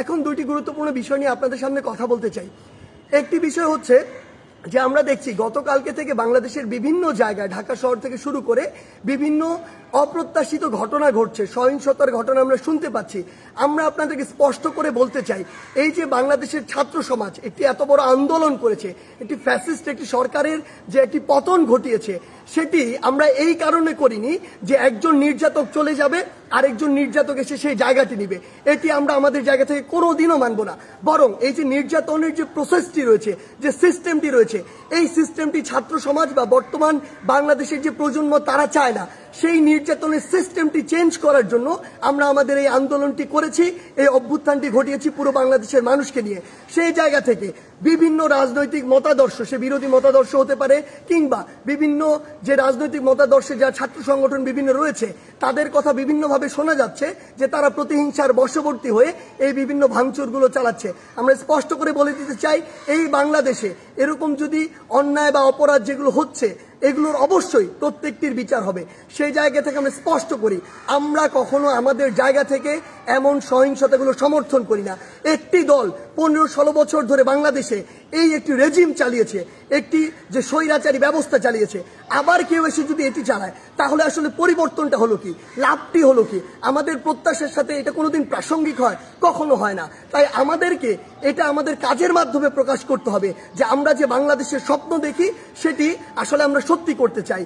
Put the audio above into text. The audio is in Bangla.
এখন দুটি গুরুত্বপূর্ণ বিষয় নিয়ে আপনাদের সামনে কথা বলতে চাই। একটি বিষয় হচ্ছে যে আমরা দেখছি গতকালকে থেকে বাংলাদেশের বিভিন্ন জায়গায় ঢাকা শহর থেকে শুরু করে বিভিন্ন অপ্রত্যাশিত ঘটনা ঘটছে, সহিংসতার ঘটনা আমরা শুনতে পাচ্ছি। আমরা আপনাদেরকে স্পষ্ট করে বলতে চাই, এই যে বাংলাদেশের ছাত্র সমাজ একটি এত বড় আন্দোলন করেছে, একটি ফ্যাসিস্ট একটি সরকারের যে একটি পতন ঘটিয়েছে, সেটি আমরা এই কারণে করিনি যে একজন নির্যাতক চলে যাবে আরেকজন নির্যাতক এসে সেই জায়গাটি নিবে। এটি আমরা আমাদের জায়গা থেকে কোনোদিনও মানব না। বরং এই যে নির্যাতনের যে প্রসেসটি রয়েছে, যে সিস্টেমটি রয়েছে, এই সিস্টেমটি ছাত্র সমাজ বা বর্তমান বাংলাদেশের যে প্রজন্ম তারা চায় না। সেই নির্যাতনের সিস্টেমটি চেঞ্জ করার জন্য আমরা আমাদের এই আন্দোলনটি করেছি, এই অভ্যুত্থানটি ঘটিয়েছি পুরো বাংলাদেশের মানুষকে নিয়ে। সেই জায়গা থেকে বিভিন্ন রাজনৈতিক মতাদর্শ, সে বিরোধী মতাদর্শ হতে পারে কিংবা বিভিন্ন যে রাজনৈতিক মতাদর্শে যা ছাত্র সংগঠন বিভিন্ন রয়েছে, তাদের কথা বিভিন্নভাবে শোনা যাচ্ছে যে তারা প্রতিহিংসার বশবর্তী হয়ে এই বিভিন্ন ভাঙচুরগুলো চালাচ্ছে। আমরা স্পষ্ট করে বলে দিতে চাই, এই বাংলাদেশে এরকম যদি অন্যায় বা অপরাধ যেগুলো হচ্ছে এগুলোর অবশ্যই প্রত্যেকটির বিচার হবে। সেই জায়গা থেকে আমরা স্পষ্ট করি, আমরা কখনো আমাদের জায়গা থেকে এমন সহিংসতাগুলো সমর্থন করি না। একটি দল 15-16 বছর ধরে বাংলাদেশে এই একটি রেজিম চালিয়েছে, একটি যে স্বৈরাচারী ব্যবস্থা চালিয়েছে, আবার কেউ এসে যদি এটি চালায় তাহলে আসলে পরিবর্তনটা হলো কি, লাভটি হলো কি? আমাদের প্রত্যাশার সাথে এটা কোনোদিন প্রাসঙ্গিক হয়? কখনো হয় না। তাই আমাদেরকে এটা আমাদের কাজের মাধ্যমে প্রকাশ করতে হবে যে আমরা যে বাংলাদেশের স্বপ্ন দেখি সেটি আসলে আমরা সত্যি করতে চাই।